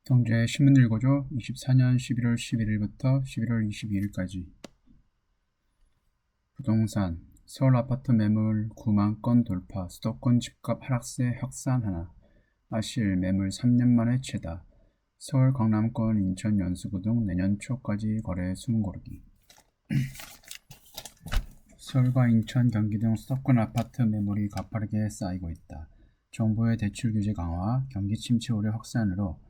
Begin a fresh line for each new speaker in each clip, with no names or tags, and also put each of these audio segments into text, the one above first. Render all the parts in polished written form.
경제 신문 읽어줘. 24년 11월 11일부터 11월 22일까지. 부동산 서울 아파트 매물 9만 건 돌파. 수도권 집값 하락세 확산 하나. 아실 매물 3년 만에 최다. 서울 강남권 인천 연수구 등 내년 초까지 거래 숨고르기. 서울과 인천, 경기 등 수도권 아파트 매물이 가파르게 쌓이고 있다. 정부의 대출 규제 강화, 경기 침체 우려 확산으로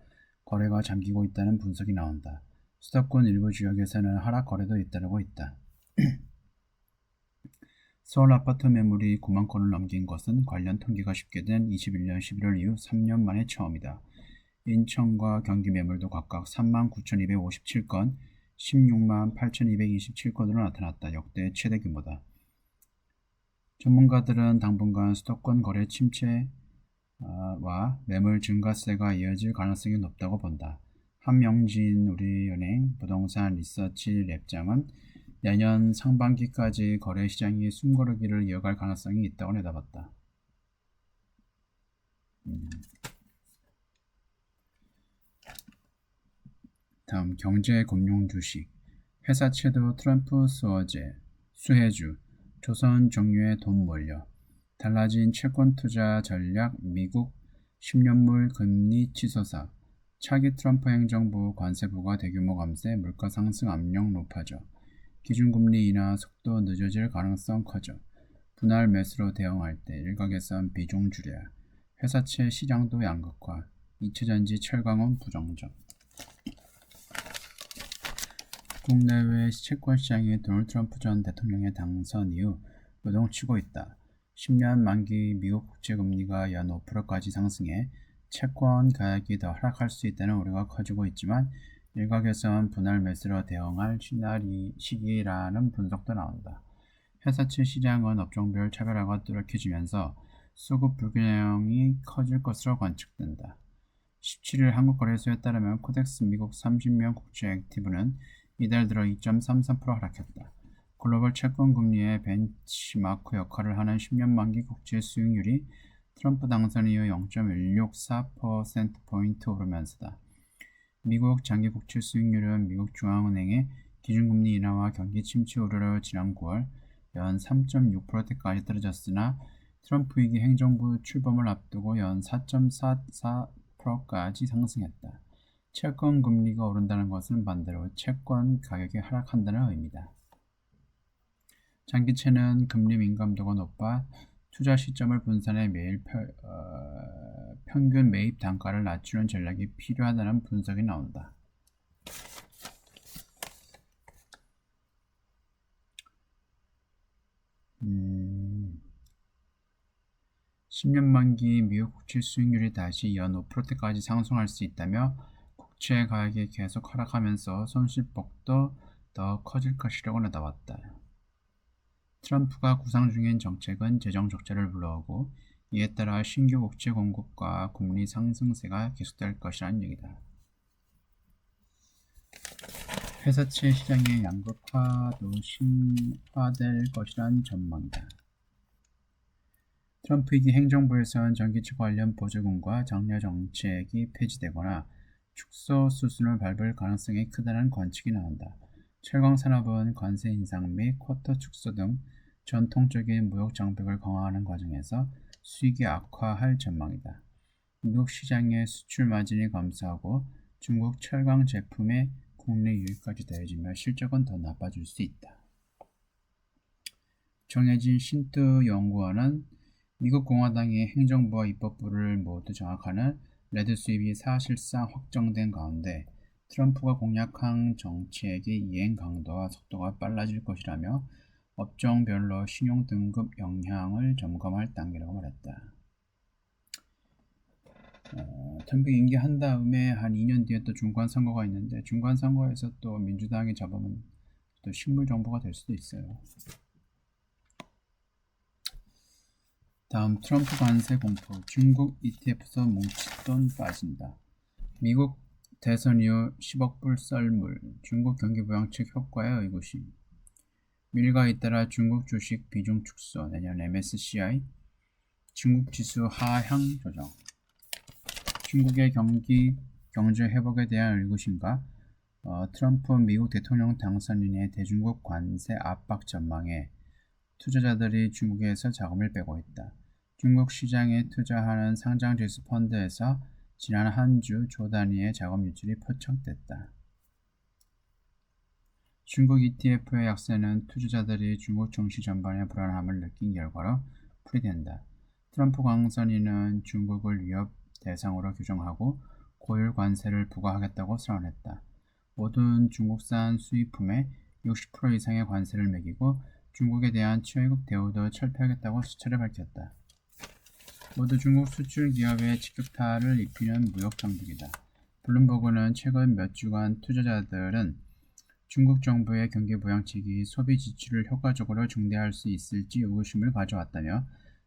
거래가 잠기고 있다는 분석이 나온다. 수도권 일부 지역에서는 하락 거래도 잇따르고 있다. 서울 아파트 매물이 9만 건을 넘긴 것은 관련 통계가 집계된 21년 11월 이후 3년 만에 처음이다. 인천과 경기 매물도 각각 3만 9,257건, 16만 8,227건으로 나타났다. 역대 최대 규모다. 전문가들은 당분간 수도권 거래 침체와 매물 증가세가 이어질 가능성이 높다고 본다. 한명진 우리은행 부동산 리서치 랩장은 내년 상반기까지 거래 시장이 숨고르기를 이어갈 가능성이 있다고 내다봤다. 다음 경제금융 주식. 회사채도 트럼프 수혜주. 조선 정유의 돈 몰려. 달라진 채권 투자 전략. 미국 10년물 금리 치솟아. 차기 트럼프 행정부 관세부가 대규모 감세, 물가 상승 압력 높아져. 기준금리 인하 속도 늦어질 가능성 커져. 분할 매수로 대응할 때 일각에선 비중 줄여야. 회사채 시장도 양극화. 2차전지 철강은 부정적. 국내외 채권 시장이 도널드 트럼프 전 대통령의 당선 이후 요동치고 있다. 10년 만기 미국 국채금리가 연 5%까지 상승해 채권 가격이 더 하락할 수 있다는 우려가 커지고 있지만 일각에선 분할 매수로 대응할 시기라는 분석도 나온다. 회사채 시장은 업종별 차별화가 뚜렷해지면서 수급 불균형이 커질 것으로 관측된다. 17일 한국거래소에 따르면 코덱스 미국 30년 국채 액티브는 이달 들어 2.33% 하락했다. 글로벌 채권 금리의 벤치마크 역할을 하는 10년 만기 국채 수익률이 트럼프 당선 이후 0.164%포인트 오르면서다. 미국 장기 국채 수익률은 미국 중앙은행의 기준금리 인하와 경기 침체 우려로 지난 9월 연 3.6%대까지 떨어졌으나 트럼프 위기 행정부 출범을 앞두고 연 4.44%까지 상승했다. 채권 금리가 오른다는 것은 반대로 채권 가격이 하락한다는 의미다. 장기채는 금리 민감도가 높아 투자 시점을 분산해 매일 평균 매입 단가를 낮추는 전략이 필요하다는 분석이 나온다. 음. 10년 만기 미국 국채 수익률이 다시 연 5%까지 상승할 수 있다며 국채 가격이 계속 하락하면서 손실폭도 더 커질 것이라고 내다봤다. 트럼프가 구상 중인 정책은 재정 적자를 불러오고 이에 따라 신규 국채 공급과 금리 상승세가 계속될 것이라는 얘기다. 회사채 시장의 양극화도 심화될 것이란 전망이다. 트럼프 위기 행정부에서는 전기차 관련 보조금과 장려 정책이 폐지되거나 축소 수순을 밟을 가능성이 크다는 관측이 나온다. 철강 산업은 관세 인상 및 쿼터 축소 등 전통적인 무역 장벽을 강화하는 과정에서 수익이 악화할 전망이다. 미국 시장의 수출 마진이 감소하고 중국 철강 제품의 국내 유입까지 더해지며 실적은 더 나빠질 수 있다. 정해진 신투 연구원은 미국 공화당이 행정부와 입법부를 모두 장악하는 레드 수입이 사실상 확정된 가운데 트럼프가 공약한 정책의 이행 강도와 속도가 빨라질 것이라며 업종별로 신용 등급 영향을 점검할 단계라고 말했다. 트럼프 임기한 다음에 한 2년 뒤에 또 중간 선거가 있는데 중간 선거에서 또 민주당이 잡으면 또 식물 정부가 될 수도 있어요. 다음 트럼프 관세 공포. 중국 ETF에서 뭉칫돈 빠진다. 미국 대선 이후 10억 불 썰물. 중국 경기 부양책 효과에 의구심. 밀과 잇따라 중국 주식 비중 축소. 내년 MSCI 중국 지수 하향 조정. 중국의 경제 회복에 대한 의구심과 트럼프 미국 대통령 당선인의 대중국 관세 압박 전망에 투자자들이 중국에서 자금을 빼고 있다. 중국 시장에 투자하는 상장지수 펀드에서 지난 한 주 조 단위의 자금 유출이 포착됐다. 중국 ETF의 약세는 투자자들이 중국 증시 전반의 불안함을 느낀 결과로 풀이된다. 트럼프 당선인은 중국을 위협 대상으로 규정하고 고율 관세를 부과하겠다고 선언했다. 모든 중국산 수입품에 60% 이상의 관세를 매기고 중국에 대한 최애국 대우도 철폐하겠다고 수차례 밝혔다. 모두 중국 수출 기업에 직격탄을 입히는 무역 정책이다. 블룸버그는 최근 몇 주간 투자자들은 중국 정부의 경기 부양책이 소비 지출을 효과적으로 증대할 수 있을지 의구심을 가져왔다며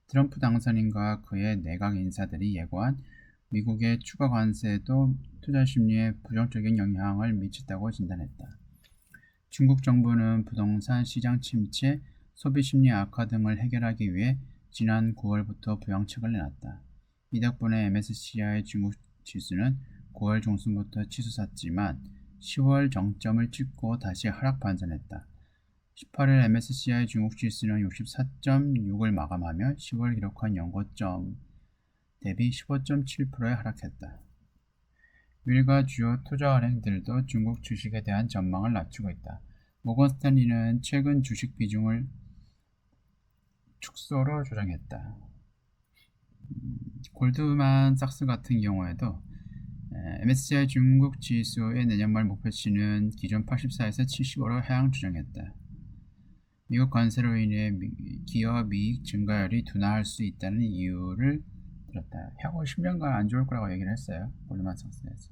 트럼프 당선인과 그의 내각 인사들이 예고한 미국의 추가 관세도 투자 심리에 부정적인 영향을 미쳤다고 진단했다. 중국 정부는 부동산 시장 침체, 소비 심리 악화 등을 해결하기 위해 지난 9월부터 부양책을 내놨다. 이 덕분에 MSCI 중국 지수는 9월 중순부터 치솟았지만 10월 정점을 찍고 다시 하락 반전했다. 18일 MSCI 중국 지수는 64.6을 마감하며 10월 기록한 연고점 대비 15.7%에 하락했다. 밀과 주요 투자은행들도 중국 주식에 대한 전망을 낮추고 있다. 모건 스탠리는 최근 주식 비중을 축소로 조정했다. 골드만삭스 같은 경우에도 MSCI 중국 지수의 내년 말 목표치는 기존 84에서 75로 하향 조정했다. 미국 관세로 인해 기업 이익 증가율이 둔화할 수 있다는 이유를 들었다. 향후 10년간 안 좋을 거라고 얘기를 했어요. 골드만삭스에서.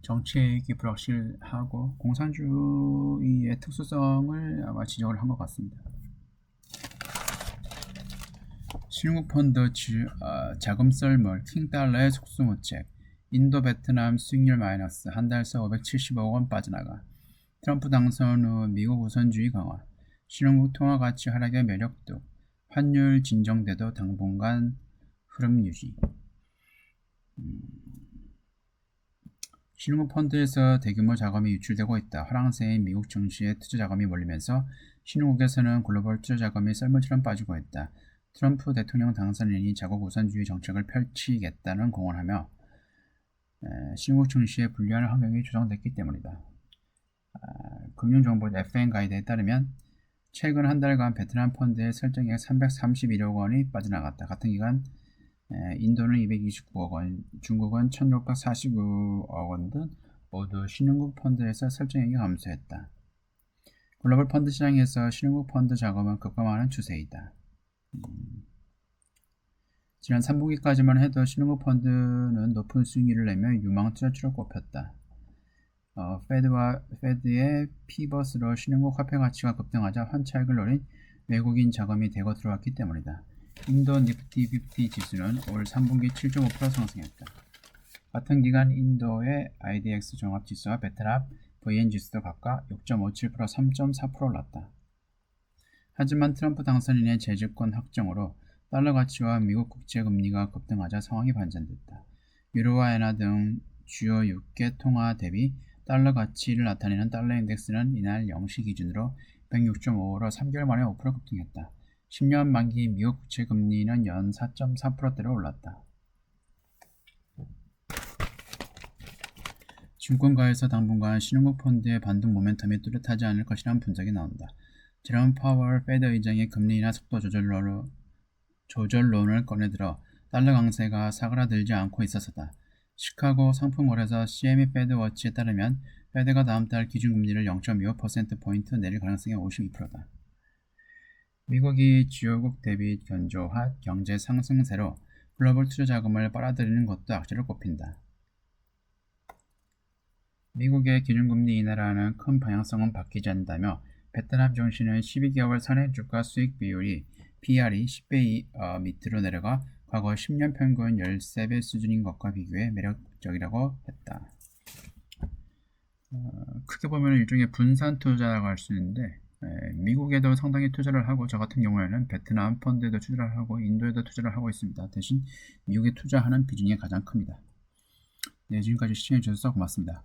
정책이 불확실하고 공산주의의 특수성을 아마 지적을 한 것 같습니다. 신흥국 펀드 자금 썰물 킹달러의 속수무책 인도 베트남 수익률 마이너스 한 달 새 570억 원 빠져나가 트럼프 당선 후 미국 우선주의 강화 신흥국 통화가치 하락의 매력도 환율 진정돼도 당분간 흐름 유지. 신흥국 펀드에서 대규모 자금이 유출되고 있다. 하락세인 미국 증시에 투자 자금이 몰리면서 신흥국에서는 글로벌 투자 자금이 썰물처럼 빠지고 있다. 트럼프 대통령 당선인이 자국 우선주의 정책을 펼치겠다는 공언하며 신흥국 증시에 불리한 환경이 조성됐기 때문이다. 금융정보 FN 가이드에 따르면 최근 한 달간 베트남 펀드의 설정액 331억 원이 빠져나갔다. 같은 기간 인도는 229억 원, 중국은 1649억 원 등 모두 신흥국 펀드에서 설정액이 감소했다. 글로벌 펀드 시장에서 신흥국 펀드 자금은 급감하는 추세이다. 지난 3분기까지만 해도 신흥국 펀드는 높은 수익률을 내며 유망 투자처로 꼽혔다. 페드의 피벗으로 신흥국 화폐 가치가 급등하자 환차익을 노린 외국인 자금이 대거 들어왔기 때문이다. 인도 니프티 50 지수는 올 3분기 7.5% 상승했다. 같은 기간 인도의 IDX 종합지수와 베트남 VN 지수도 각각 6.57%, 3.4% 올랐다. 하지만 트럼프 당선인의 재집권 확정으로 달러 가치와 미국 국채 금리가 급등하자 상황이 반전됐다. 유로와 엔화 등 주요 6개 통화 대비 달러 가치를 나타내는 달러 인덱스는 이날 0시 기준으로 106.5로 3개월 만에 5% 급등했다. 10년 만기 미국 국채 금리는 연 4.4%대로 올랐다. 증권가에서 당분간 신흥국 펀드의 반등 모멘텀이 뚜렷하지 않을 것이라는 분석이 나온다. 제롬 파월 페드 의장의 금리 인하 속도 조절론을 꺼내들어 달러 강세가 사그라들지 않고 있어서다. 시카고 상품거래소 CME 페드 워치에 따르면 페드가 다음 달 기준금리를 0.25%포인트 내릴 가능성이 52%다. 미국이 주요국 대비 견조한 경제 상승세로 글로벌 투자 자금을 빨아들이는 것도 악재를 꼽힌다. 미국의 기준금리 인하라는 큰 방향성은 바뀌지 않는다며 베트남 증시는 12개월 선행 주가 수익 비율이 PR이 10배 밑으로 내려가 과거 10년 평균 13배 수준인 것과 비교해 매력적이라고 했다. 크게 보면 일종의 분산 투자라고 할 수 있는데 미국에도 상당히 투자를 하고 저 같은 경우에는 베트남 펀드에도 투자를 하고 인도에도 투자를 하고 있습니다. 대신 미국에 투자하는 비중이 가장 큽니다. 네, 지금까지 시청해주셔서 고맙습니다.